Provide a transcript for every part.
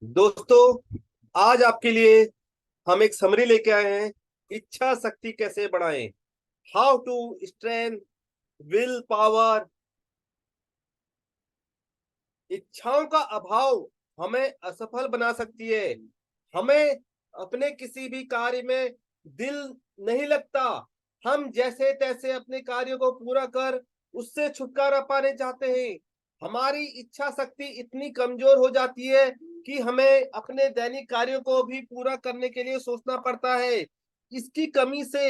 दोस्तों, आज आपके लिए हम एक समरी लेके आए हैं। इच्छा शक्ति कैसे बढ़ाएं, how to strength will power. इच्छाओं का अभाव हमें असफल बना सकती है। हमें अपने किसी भी कार्य में दिल नहीं लगता। हम जैसे तैसे अपने कार्यों को पूरा कर उससे छुटकारा पाने चाहते हैं। हमारी इच्छा शक्ति इतनी कमजोर हो जाती है कि हमें अपने दैनिक कार्यों को भी पूरा करने के लिए सोचना पड़ता है। इसकी कमी से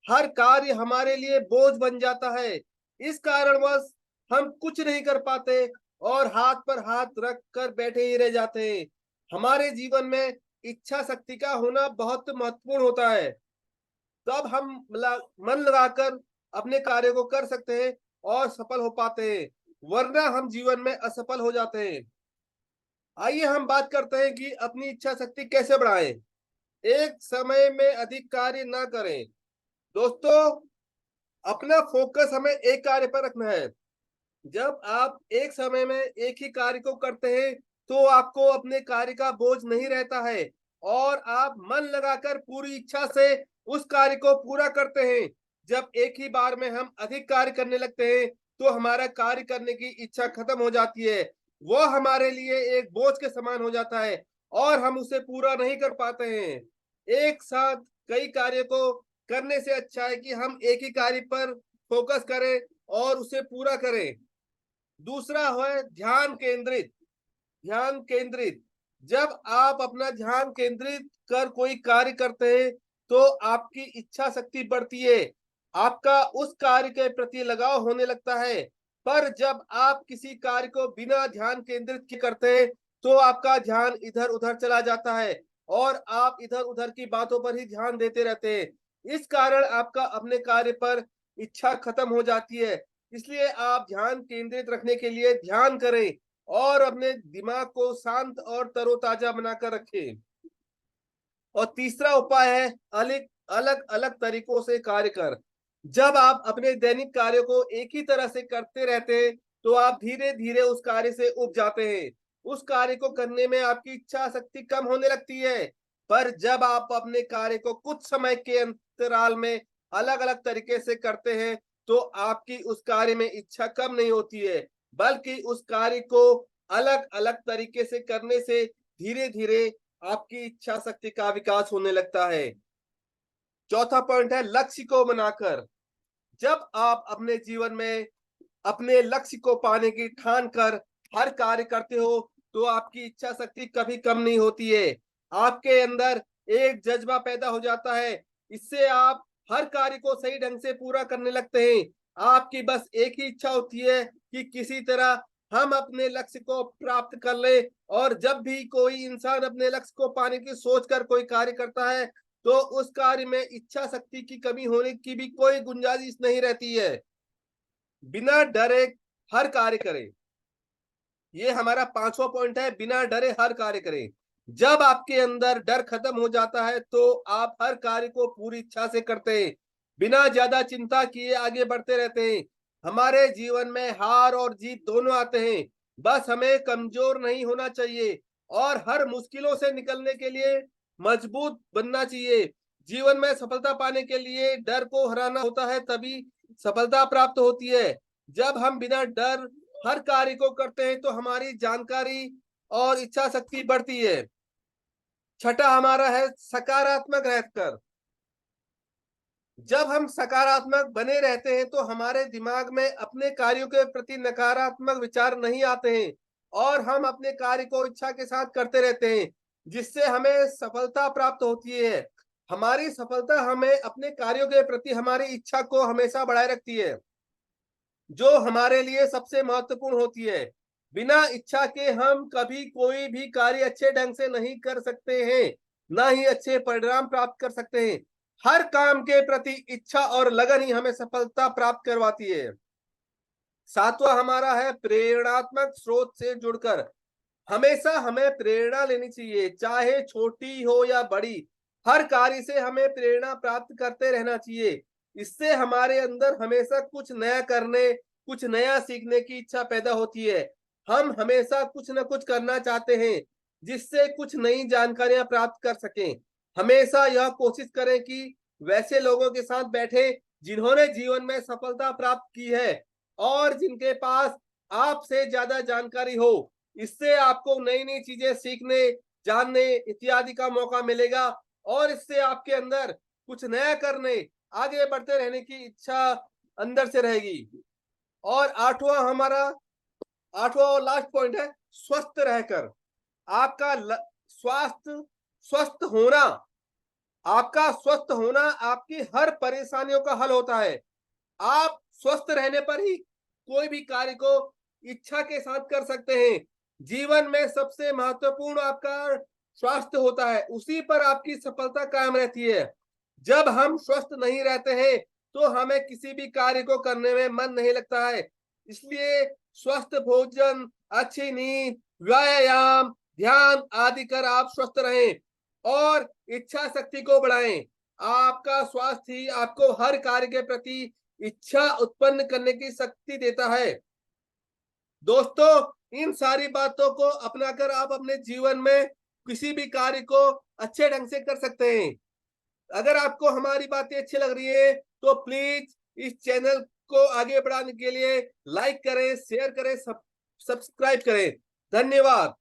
हर कार्य हमारे लिए बोझ बन जाता है। इस कारणवश हम कुछ नहीं कर पाते और हाथ पर हाथ रख कर बैठे ही रह जाते हैं। हमारे जीवन में इच्छा शक्ति का होना बहुत महत्वपूर्ण होता है। तब हम मन लगाकर अपने कार्य को कर सकते हैं और सफल हो पाते हैं, वरना हम जीवन में असफल हो जाते हैं। आइए हम बात करते हैं कि अपनी इच्छा शक्ति कैसे बढ़ाएं। एक समय में अधिक कार्य ना करें। दोस्तों, अपना फोकस हमें एक कार्य पर रखना है। जब आप एक समय में एक ही कार्य को करते हैं तो आपको अपने कार्य का बोझ नहीं रहता है और आप मन लगाकर पूरी इच्छा से उस कार्य को पूरा करते हैं। जब एक ही बार में हम अधिक कार्य करने लगते हैं तो हमारा कार्य करने की इच्छा खत्म हो जाती है। वह हमारे लिए एक बोझ के समान हो जाता है और हम उसे पूरा नहीं कर पाते हैं। एक साथ कई कार्य को करने से अच्छा है कि हम एक ही कार्य पर फोकस करें और उसे पूरा करें। दूसरा है ध्यान केंद्रित। ध्यान केंद्रित, जब आप अपना ध्यान केंद्रित कर कोई कार्य करते हैं तो आपकी इच्छा शक्ति बढ़ती है। आपका उस कार्य के प्रति लगाव होने लगता है। पर जब आप किसी कार्य को बिना ध्यान केंद्रित के करते हैं तो आपका ध्यान इधर उधर चला जाता है और आप इधर उधर की बातों पर ही ध्यान देते रहते हैं। इस कारण आपका अपने कार्य पर इच्छा खत्म हो जाती है। इसलिए आप ध्यान केंद्रित रखने के लिए ध्यान करें और अपने दिमाग को शांत और तरोताजा बनाकर रखें। और तीसरा उपाय है अलग अलग अलग तरीकों से कार्य कर। जब आप अपने दैनिक कार्यों को एक ही तरह से करते रहते हैं तो आप धीरे धीरे उस कार्य से उब जाते हैं। उस कार्य को करने में आपकी इच्छा शक्ति कम होने लगती है। पर जब आप अपने कार्य को कुछ समय के अंतराल में अलग अलग तरीके से करते हैं तो आपकी उस कार्य में इच्छा कम नहीं होती है, बल्कि उस कार्य को अलग अलग तरीके से करने से धीरे धीरे आपकी इच्छा शक्ति का विकास होने लगता है। चौथा पॉइंट है लक्ष्य को बनाकर। जब आप अपने जीवन में अपने लक्ष्य को पाने की ठान कर हर कार्य करते हो तो आपकी इच्छा शक्ति कभी कम नहीं होती है। आपके अंदर एक जज्बा पैदा हो जाता है। इससे आप हर कार्य को सही ढंग से पूरा करने लगते हैं। आपकी बस एक ही इच्छा होती है कि किसी तरह हम अपने लक्ष्य को प्राप्त कर ले। और जब भी कोई इंसान अपने लक्ष्य को पाने की सोच कर कोई कार्य करता है तो उस कार्य में इच्छा शक्ति की कमी होने की भी कोई गुंजाइश नहीं रहती है। बिना डरे हर कार्य करें। ये हमारा पांचवा पॉइंट है, बिना डरे हर कार्य करें। जब आपके अंदर डर खत्म हो जाता है तो आप हर कार्य को पूरी इच्छा से करते हैं, बिना ज्यादा चिंता किए आगे बढ़ते रहते हैं। हमारे जीवन में हार और जीत दोनों आते हैं, बस हमें कमजोर नहीं होना चाहिए और हर मुश्किलों से निकलने के लिए मजबूत बनना चाहिए। जीवन में सफलता पाने के लिए डर को हराना होता है, तभी सफलता प्राप्त होती है। जब हम बिना डर हर कार्य को करते हैं तो हमारी जानकारी और इच्छा शक्ति बढ़ती है। छठा हमारा है सकारात्मक रहकर। जब हम सकारात्मक बने रहते हैं तो हमारे दिमाग में अपने कार्यों के प्रति नकारात्मक विचार नहीं आते हैं और हम अपने कार्य को इच्छा के साथ करते रहते हैं, जिससे हमें सफलता प्राप्त होती है। हमारी सफलता हमें अपने कार्यों के प्रति हमारी इच्छा को हमेशा बढ़ाए रखती है, जो हमारे लिए सबसे महत्वपूर्ण होती है। बिना इच्छा के हम कभी कोई भी कार्य अच्छे ढंग से नहीं कर सकते हैं, ना ही अच्छे परिणाम प्राप्त कर सकते हैं। हर काम के प्रति इच्छा और लगन ही हमें सफलता प्राप्त करवाती है। सातवां हमारा है प्रेरणात्मक स्रोत से जुड़कर। हमेशा हमें प्रेरणा लेनी चाहिए, चाहे छोटी हो या बड़ी। हर कार्य से हमें प्रेरणा प्राप्त करते रहना चाहिए। इससे हमारे अंदर हमेशा कुछ नया करने, कुछ नया सीखने की इच्छा पैदा होती है। हम हमेशा कुछ न कुछ करना चाहते हैं। जिससे कुछ नई जानकारियां प्राप्त कर सकें। हमेशा यह कोशिश करें कि वैसे लोगों के साथ बैठे जिन्होंने जीवन में सफलता प्राप्त की है और जिनके पास आपसे ज्यादा जानकारी हो। इससे आपको नई नई चीजें सीखने, जानने इत्यादि का मौका मिलेगा और इससे आपके अंदर कुछ नया करने, आगे बढ़ते रहने की इच्छा अंदर से रहेगी। और आठवां और लास्ट पॉइंट है स्वस्थ रहकर। आपका स्वास्थ्य स्वस्थ होना आपका स्वस्थ होना आपकी हर परेशानियों का हल होता है। आप स्वस्थ रहने पर ही कोई भी कार्य को इच्छा के साथ कर सकते हैं। जीवन में सबसे महत्वपूर्ण आपका स्वास्थ्य होता है, उसी पर आपकी सफलता कायम रहती है। जब हम स्वस्थ नहीं रहते हैं तो हमें किसी भी कार्य को करने में मन नहीं लगता है। इसलिए स्वस्थ भोजन, अच्छी नींद, व्यायाम, ध्यान आदि कर आप स्वस्थ रहें और इच्छा शक्ति को बढ़ाएं। आपका स्वास्थ्य ही आपको हर कार्य के प्रति इच्छा उत्पन्न करने की शक्ति देता है। दोस्तों, इन सारी बातों को अपनाकर आप अपने जीवन में किसी भी कार्य को अच्छे ढंग से कर सकते हैं। अगर आपको हमारी बातें अच्छी लग रही है तो प्लीज इस चैनल को आगे बढ़ाने के लिए लाइक करें, शेयर करें, सब्सक्राइब करें। धन्यवाद।